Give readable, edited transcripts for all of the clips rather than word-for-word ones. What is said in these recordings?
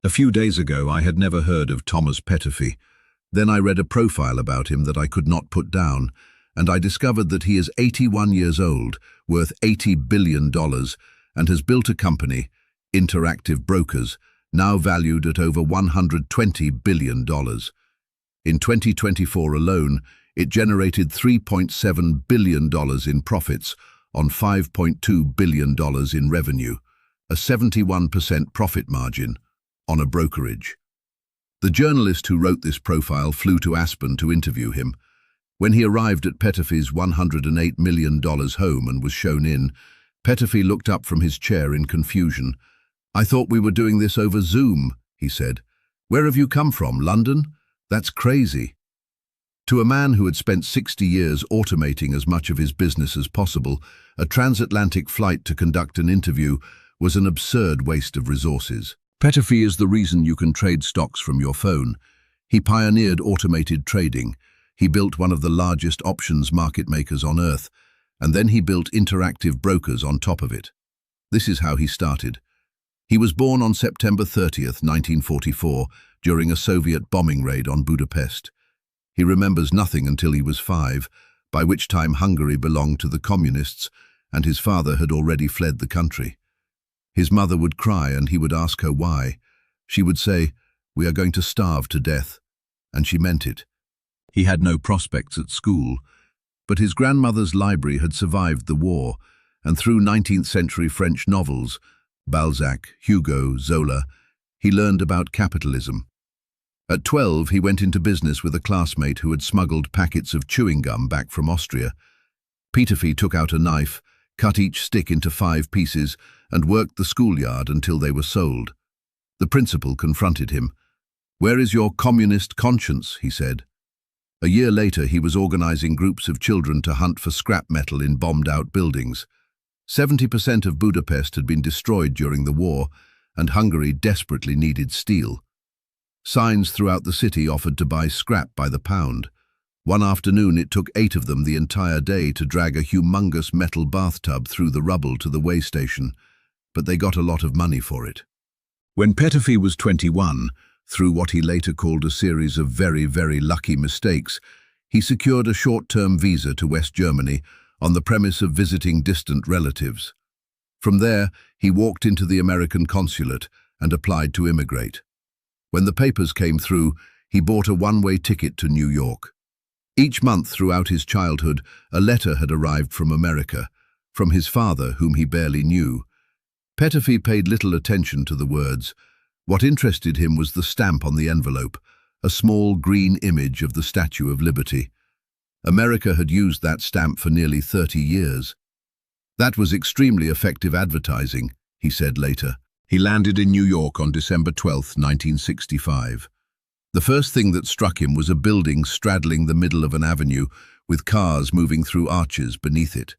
A few days ago, I had never heard of Thomas Peterffy. Then I read a profile about him that I could not put down, and I discovered that he is 81 years old, worth $80 billion, and has built a company, Interactive Brokers, now valued at over $120 billion. In 2024 alone, it generated $3.7 billion in profits on $5.2 billion in revenue, a 71% profit margin on a brokerage. The journalist who wrote this profile flew to Aspen to interview him. When he arrived at Peterffy's $108 million home and was shown in, Peterffy looked up from his chair in confusion. "I thought we were doing this over Zoom," he said. "Where have you come from, London? That's crazy." To a man who had spent 60 years automating as much of his business as possible, a transatlantic flight to conduct an interview was an absurd waste of resources. Peterffy is the reason you can trade stocks from your phone. He pioneered automated trading. He built one of the largest options market makers on earth, and then he built Interactive Brokers on top of it. This is how he started. He was born on September 30th, 1944, during a Soviet bombing raid on Budapest. He remembers nothing until he was 5, by which time Hungary belonged to the communists, and his father had already fled the country. His mother would cry and he would ask her why. She would say, "We are going to starve to death," and she meant it. He had no prospects at school, but his grandmother's library had survived the war, and through 19th-century French novels, Balzac, Hugo, Zola, he learned about capitalism. At 12, he went into business with a classmate who had smuggled packets of chewing gum back from Austria. Peterffy took out a knife, cut each stick into 5 pieces, and worked the schoolyard until they were sold. The principal confronted him. "Where is your communist conscience?" he said. A year later, he was organizing groups of children to hunt for scrap metal in bombed-out buildings. 70% of Budapest had been destroyed during the war, and Hungary desperately needed steel. Signs throughout the city offered to buy scrap by the pound. One afternoon, it took 8 of them the entire day to drag a humongous metal bathtub through the rubble to the way station, but they got a lot of money for it. When Peterffy was 21, through what he later called a series of very, very lucky mistakes, he secured a short-term visa to West Germany on the premise of visiting distant relatives. From there, he walked into the American consulate and applied to immigrate. When the papers came through, he bought a one-way ticket to New York. Each month throughout his childhood, a letter had arrived from America, from his father, whom he barely knew. Peterffy paid little attention to the words. What interested him was the stamp on the envelope, a small green image of the Statue of Liberty. America had used that stamp for nearly 30 years. "That was extremely effective advertising," he said later. He landed in New York on December 12, 1965. The first thing that struck him was a building straddling the middle of an avenue with cars moving through arches beneath it.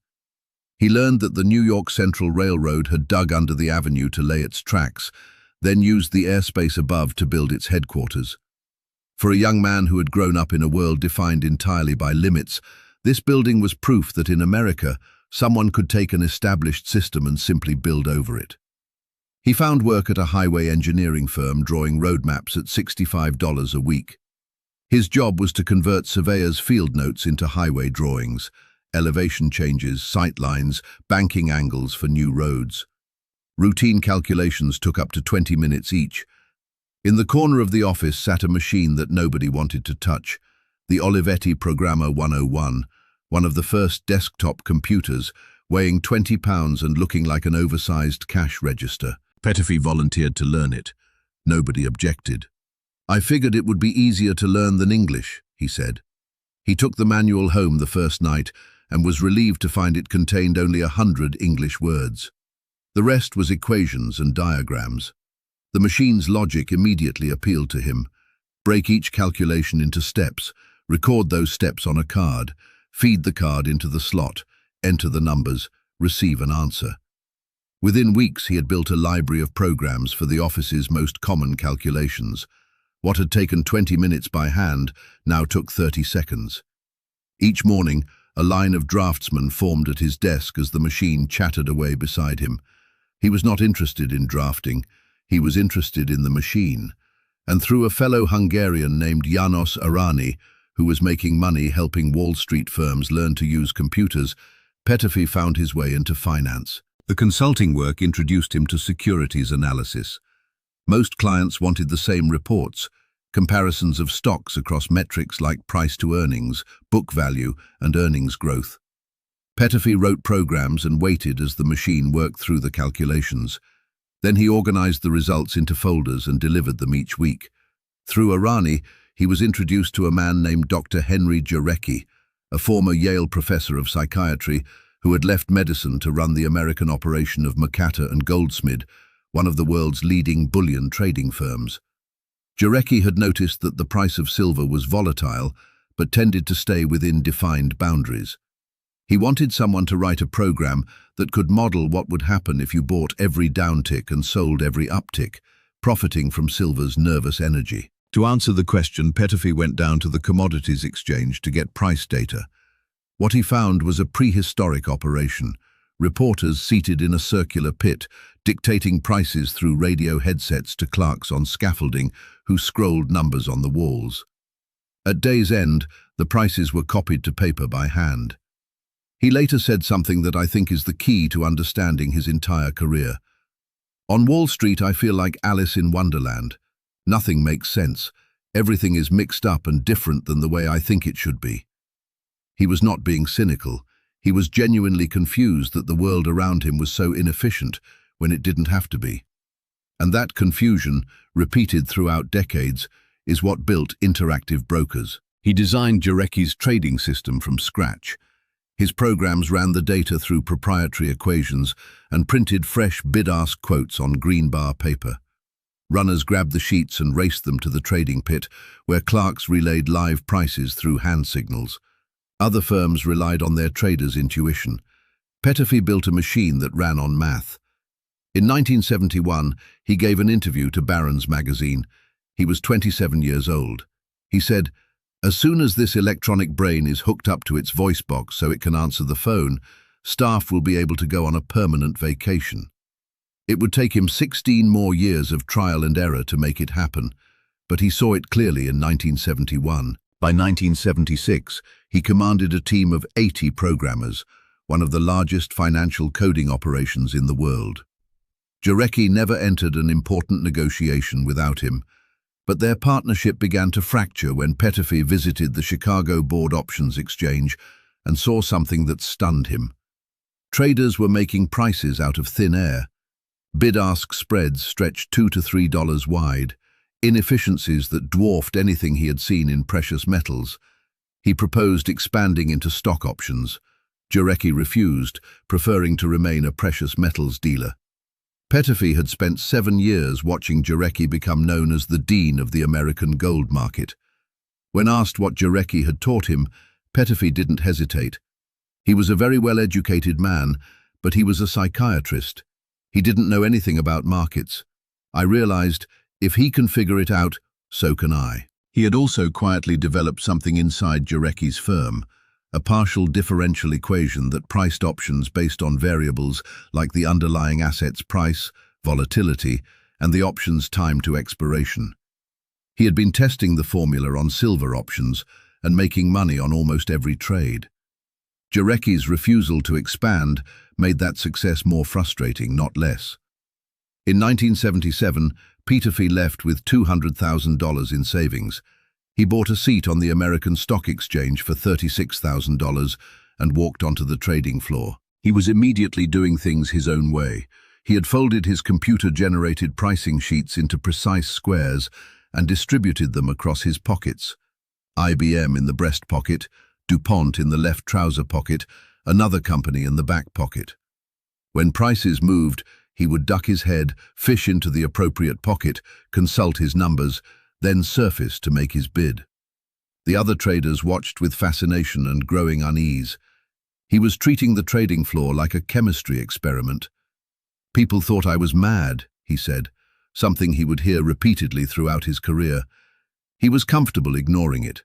He learned that the New York Central Railroad had dug under the avenue to lay its tracks, then used the airspace above to build its headquarters. For a young man who had grown up in a world defined entirely by limits, this building was proof that in America, someone could take an established system and simply build over it. He found work at a highway engineering firm drawing roadmaps at $65 a week. His job was to convert surveyors' field notes into highway drawings, elevation changes, sight lines, banking angles for new roads. Routine calculations took up to 20 minutes each. In the corner of the office sat a machine that nobody wanted to touch, the Olivetti Programmer 101, one of the first desktop computers, weighing 20 pounds and looking like an oversized cash register. Peterffy volunteered to learn it. Nobody objected. "I figured it would be easier to learn than English," he said. He took the manual home the first night and was relieved to find it contained only 100 English words. The rest was equations and diagrams. The machine's logic immediately appealed to him. Break each calculation into steps, record those steps on a card, feed the card into the slot, enter the numbers, receive an answer. Within weeks, he had built a library of programs for the office's most common calculations. What had taken 20 minutes by hand now took 30 seconds. Each morning, a line of draftsmen formed at his desk as the machine chattered away beside him. He was not interested in drafting. He was interested in the machine, and through a fellow Hungarian named János Arany, who was making money helping Wall Street firms learn to use computers, Peterffy found his way into finance. The consulting work introduced him to securities analysis. Most clients wanted the same reports, comparisons of stocks across metrics like price to earnings, book value, and earnings growth. Peterffy wrote programs and waited as the machine worked through the calculations. Then he organized the results into folders and delivered them each week. Through Arany, he was introduced to a man named Dr. Henry Jarecki, a former Yale professor of psychiatry who had left medicine to run the American operation of Mercator and Goldsmith, one of the world's leading bullion trading firms. Jarecki had noticed that the price of silver was volatile, but tended to stay within defined boundaries. He wanted someone to write a program that could model what would happen if you bought every downtick and sold every uptick, profiting from silver's nervous energy. To answer the question, Peterffy went down to the commodities exchange to get price data. What he found was a prehistoric operation, reporters seated in a circular pit, dictating prices through radio headsets to clerks on scaffolding who scrolled numbers on the walls. At day's end, the prices were copied to paper by hand. He later said something that I think is the key to understanding his entire career. On Wall Street, I feel like Alice in Wonderland. Nothing makes sense. Everything is mixed up and different than the way I think it should be. He was not being cynical. He was genuinely confused that the world around him was so inefficient when it didn't have to be. And that confusion, repeated throughout decades, is what built Interactive Brokers. He designed Jarecki's trading system from scratch. His programs ran the data through proprietary equations and printed fresh bid-ask quotes on green bar paper. Runners grabbed the sheets and raced them to the trading pit, where clerks relayed live prices through hand signals. Other firms relied on their traders' intuition. Peterffy built a machine that ran on math. In 1971, he gave an interview to Barron's magazine. He was 27 years old. He said, "As soon as this electronic brain is hooked up to its voice box so it can answer the phone, staff will be able to go on a permanent vacation." It would take him 16 more years of trial and error to make it happen, but he saw it clearly in 1971. By 1976, he commanded a team of 80 programmers, one of the largest financial coding operations in the world. Jarecki never entered an important negotiation without him, but their partnership began to fracture when Peterffy visited the Chicago Board Options Exchange and saw something that stunned him. Traders were making prices out of thin air. Bid-ask spreads stretched $2 to $3 wide, inefficiencies that dwarfed anything he had seen in precious metals. He proposed expanding into stock options. Jarecki refused, preferring to remain a precious metals dealer. Peterffy had spent 7 years watching Jarecki become known as the dean of the American gold market. When asked what Jarecki had taught him, Peterffy didn't hesitate. He was a very well-educated man, but he was a psychiatrist. He didn't know anything about markets. I realized, if he can figure it out, so can I. He had also quietly developed something inside Jarecki's firm, a partial differential equation that priced options based on variables like the underlying asset's price, volatility, and the option's time to expiration. He had been testing the formula on silver options and making money on almost every trade. Jarecki's refusal to expand made that success more frustrating, not less. In 1977, Peterffy left with $200,000 in savings. He bought a seat on the American Stock Exchange for $36,000 and walked onto the trading floor. He was immediately doing things his own way. He had folded his computer-generated pricing sheets into precise squares and distributed them across his pockets. IBM in the breast pocket, DuPont in the left trouser pocket, another company in the back pocket. When prices moved, he would duck his head, fish into the appropriate pocket, consult his numbers, then surface to make his bid. The other traders watched with fascination and growing unease. He was treating the trading floor like a chemistry experiment. "People thought I was mad," he said, something he would hear repeatedly throughout his career. He was comfortable ignoring it.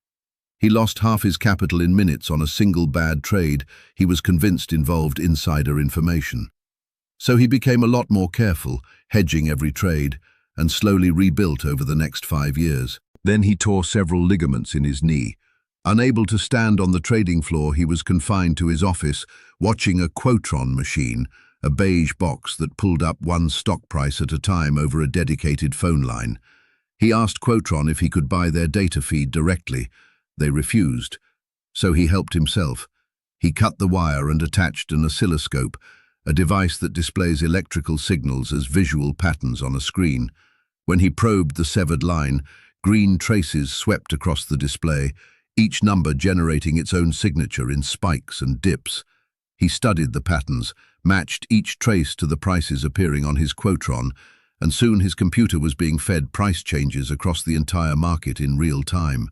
He lost half his capital in minutes on a single bad trade he was convinced involved insider information. So he became a lot more careful, hedging every trade, and slowly rebuilt over the next 5 years. Then he tore several ligaments in his knee. Unable to stand on the trading floor, he was confined to his office, watching a Quotron machine, a beige box that pulled up one stock price at a time over a dedicated phone line. He asked Quotron if he could buy their data feed directly. They refused, so he helped himself. He cut the wire and attached an oscilloscope, a device that displays electrical signals as visual patterns on a screen. When he probed the severed line, green traces swept across the display, each number generating its own signature in spikes and dips. He studied the patterns, matched each trace to the prices appearing on his Quotron, and soon his computer was being fed price changes across the entire market in real time.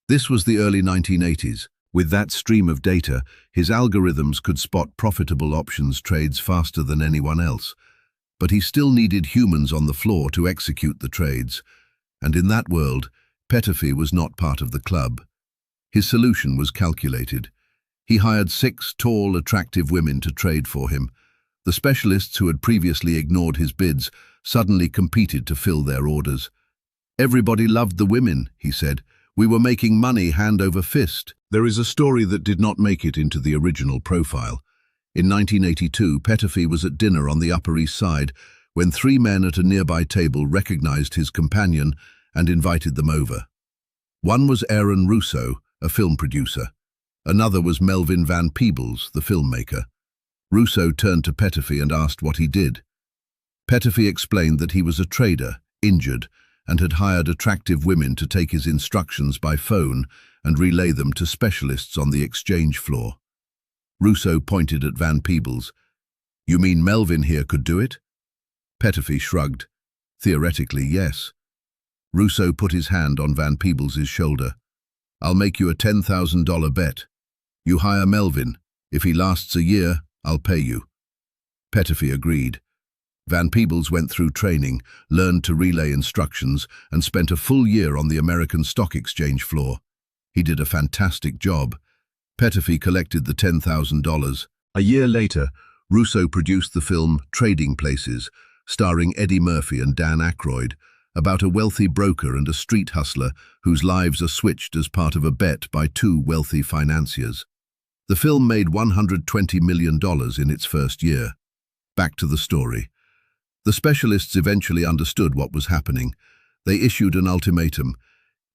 This was the early 1980s. With that stream of data, his algorithms could spot profitable options trades faster than anyone else. But he still needed humans on the floor to execute the trades. And in that world, Peterffy was not part of the club. His solution was calculated. He hired 6 tall, attractive women to trade for him. The specialists who had previously ignored his bids suddenly competed to fill their orders. "Everybody loved the women," he said. "We were making money hand over fist." There is a story that did not make it into the original profile. In 1982, Peterffy was at dinner on the Upper East Side when 3 men at a nearby table recognized his companion and invited them over. One was Aaron Russo, a film producer. Another was Melvin Van Peebles, the filmmaker. Russo turned to Peterffy and asked what he did. Peterffy explained that he was a trader, injured, and had hired attractive women to take his instructions by phone and relay them to specialists on the exchange floor. Russo pointed at Van Peebles. "You mean Melvin here could do it?" Peterffy shrugged. "Theoretically, yes." Russo put his hand on Van Peebles' shoulder. "I'll make you a $10,000 bet. You hire Melvin. If he lasts a year, I'll pay you." Peterffy agreed. Van Peebles went through training, learned to relay instructions, and spent a full year on the American Stock Exchange floor. He did a fantastic job. Peterffy collected the $10,000. A year later, Russo produced the film Trading Places, starring Eddie Murphy and Dan Aykroyd, about a wealthy broker and a street hustler whose lives are switched as part of a bet by 2 wealthy financiers. The film made $120 million in its first year. Back to the story. The specialists eventually understood what was happening. They issued an ultimatum.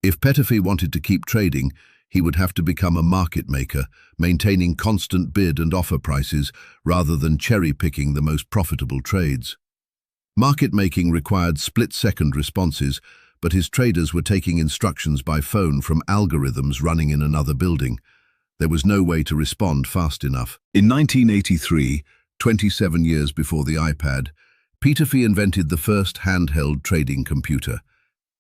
If Peterffy wanted to keep trading, he would have to become a market maker, maintaining constant bid and offer prices rather than cherry-picking the most profitable trades. Market making required split-second responses, but his traders were taking instructions by phone from algorithms running in another building. There was no way to respond fast enough. In 1983, 27 years before the iPad, Peterffy invented the first handheld trading computer.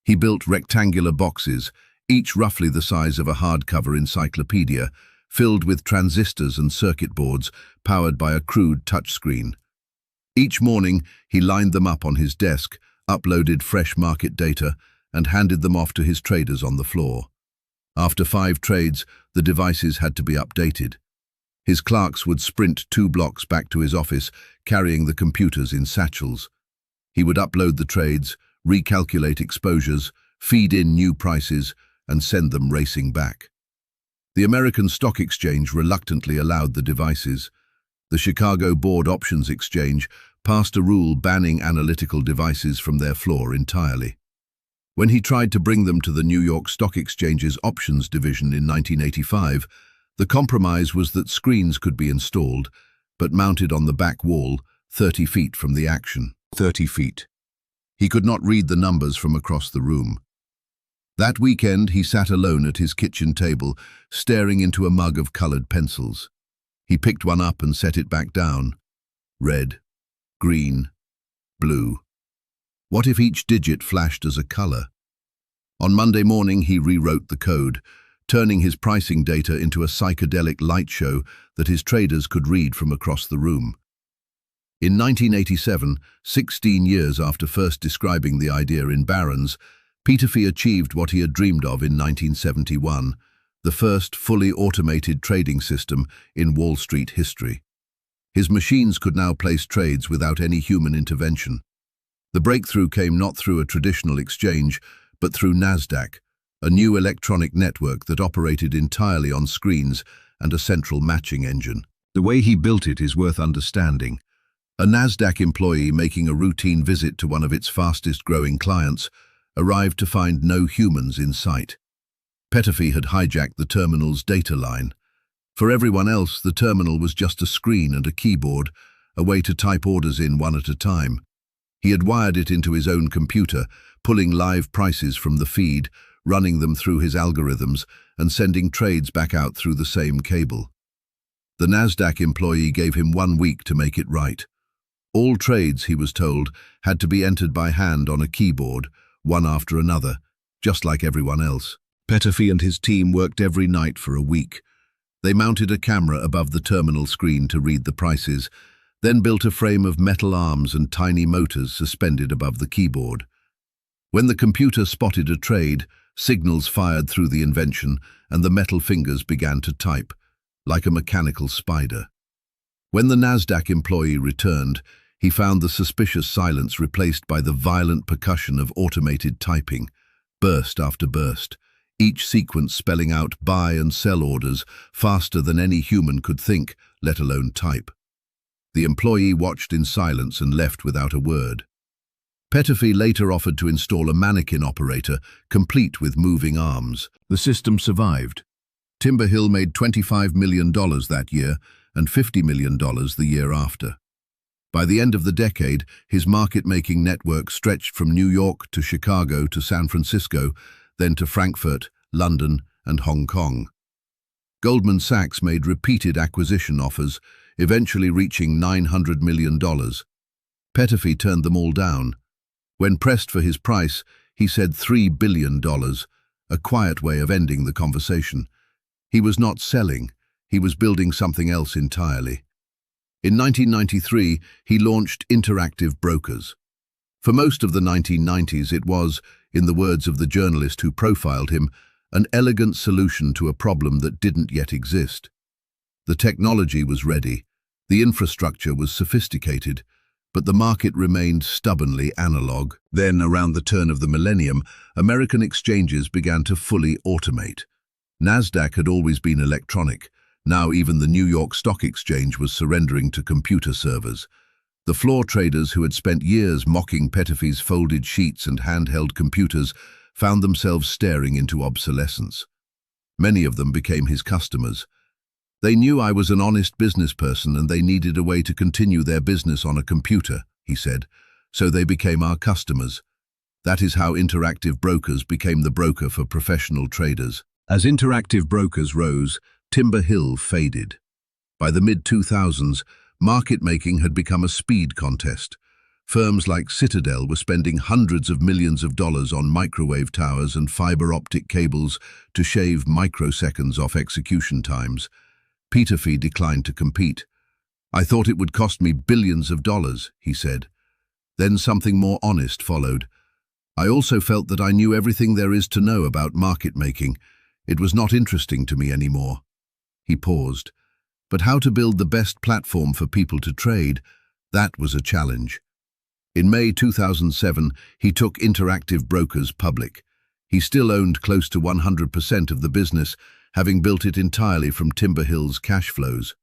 He built rectangular boxes, each roughly the size of a hardcover encyclopedia, filled with transistors and circuit boards powered by a crude touchscreen. Each morning, he lined them up on his desk, uploaded fresh market data, and handed them off to his traders on the floor. After 5 trades, the devices had to be updated. His clerks would sprint 2 blocks back to his office, carrying the computers in satchels. He would upload the trades, recalculate exposures, feed in new prices, and send them racing back. The American Stock Exchange reluctantly allowed the devices. The Chicago Board Options Exchange passed a rule banning analytical devices from their floor entirely. When he tried to bring them to the New York Stock Exchange's options division in 1985, the compromise was that screens could be installed, but mounted on the back wall, 30 feet from the action. 30 feet. He could not read the numbers from across the room. That weekend, he sat alone at his kitchen table, staring into a mug of colored pencils. He picked one up and set it back down. Red, green, blue. What if each digit flashed as a color? On Monday morning, he rewrote the code, turning his pricing data into a psychedelic light show that his traders could read from across the room. In 1987, 16 years after first describing the idea in Barron's, Peterffy achieved what he had dreamed of in 1971, the first fully automated trading system in Wall Street history. His machines could now place trades without any human intervention. The breakthrough came not through a traditional exchange, but through NASDAQ, a new electronic network that operated entirely on screens and a central matching engine. The way he built it is worth understanding. A NASDAQ employee making a routine visit to one of its fastest-growing clients arrived to find no humans in sight. Peterffy had hijacked the terminal's data line. For everyone else, the terminal was just a screen and a keyboard, a way to type orders in one at a time. He had wired it into his own computer, pulling live prices from the feed, running them through his algorithms, and sending trades back out through the same cable. The NASDAQ employee gave him 1 week to make it right. All trades, he was told, had to be entered by hand on a keyboard, one after another, just like everyone else. Peterffy and his team worked every night for a week. They mounted a camera above the terminal screen to read the prices, then built a frame of metal arms and tiny motors suspended above the keyboard. When the computer spotted a trade, signals fired through the invention and the metal fingers began to type, like a mechanical spider. When the NASDAQ employee returned, he found the suspicious silence replaced by the violent percussion of automated typing, burst after burst, each sequence spelling out buy and sell orders faster than any human could think, let alone type. The employee watched in silence and left without a word. Peterffy later offered to install a mannequin operator, complete with moving arms. The system survived. Timber Hill made $25 million that year and $50 million the year after. By the end of the decade, his market-making network stretched from New York to Chicago to San Francisco, then to Frankfurt, London, and Hong Kong. Goldman Sachs made repeated acquisition offers, eventually reaching $900 million. Peterffy turned them all down. When pressed for his price, he said $3 billion, a quiet way of ending the conversation. He was not selling, he was building something else entirely. In 1993, he launched Interactive Brokers. For most of the 1990s, it was, in the words of the journalist who profiled him, an elegant solution to a problem that didn't yet exist. The technology was ready, the infrastructure was sophisticated, but the market remained stubbornly analog. Then, around the turn of the millennium, American exchanges began to fully automate. NASDAQ had always been electronic. Now even the New York Stock Exchange was surrendering to computer servers. The floor traders who had spent years mocking Peterffy's folded sheets and handheld computers found themselves staring into obsolescence. Many of them became his customers. They knew I was an honest business person and they needed a way to continue their business on a computer, he said, so they became our customers. That is how Interactive Brokers became the broker for professional traders. As Interactive Brokers rose, Timber Hill faded. By the mid-2000s, market making had become a speed contest. Firms like Citadel were spending hundreds of millions of dollars on microwave towers and fiber optic cables to shave microseconds off execution times. Peterffy declined to compete. I thought it would cost me billions of dollars, he said. Then something more honest followed. I also felt that I knew everything there is to know about market making. It was not interesting to me anymore. He paused. But how to build the best platform for people to trade, that was a challenge. In May 2007, he took Interactive Brokers public. He still owned close to 100% of the business, having built it entirely from Timber Hill's cash flows.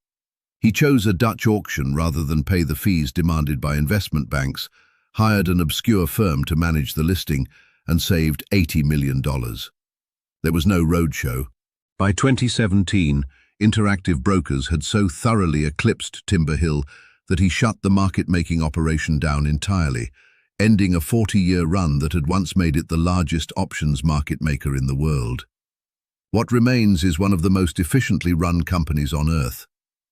He chose a Dutch auction rather than pay the fees demanded by investment banks, hired an obscure firm to manage the listing, and saved $80 million. There was no roadshow. By 2017, Interactive Brokers had so thoroughly eclipsed Timber Hill that he shut the market-making operation down entirely, ending a 40-year run that had once made it the largest options market maker in the world. What remains is one of the most efficiently run companies on earth.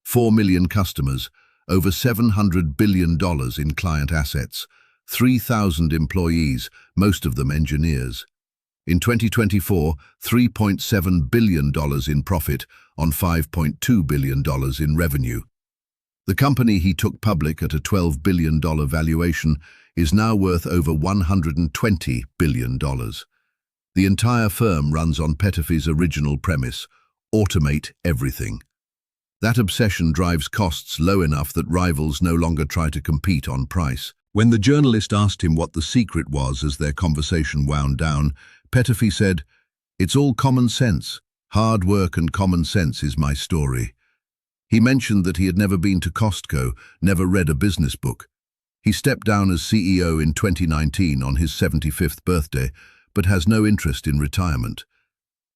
4 million customers, over $700 billion in client assets, 3,000 employees, most of them engineers. In 2024, $3.7 billion in profit on $5.2 billion in revenue. The company he took public at a $12 billion valuation is now worth over $120 billion. The entire firm runs on Peterffy's original premise: automate everything. That obsession drives costs low enough that rivals no longer try to compete on price. When the journalist asked him what the secret was as their conversation wound down, Peterffy said, "It's all common sense. Hard work and common sense is my story." He mentioned that he had never been to Costco, never read a business book. He stepped down as CEO in 2019 on his 75th birthday, but has no interest in retirement.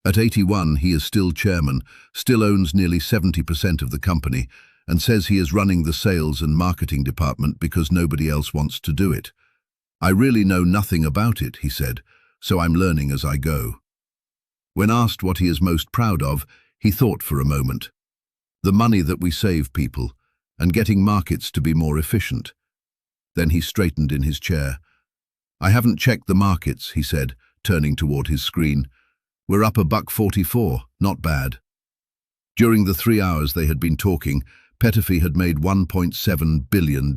At 81, he is still chairman, still owns nearly 70% of the company, and says he is running the sales and marketing department because nobody else wants to do it. "I really know nothing about it," he said, "so I'm learning as I go." When asked what he is most proud of, he thought for a moment. The money that we save people, and getting markets to be more efficient. Then he straightened in his chair. "I haven't checked the markets," he said, turning toward his screen. "We're up $1.44, not bad." During the 3 hours they had been talking, Peterffy had made $1.7 billion.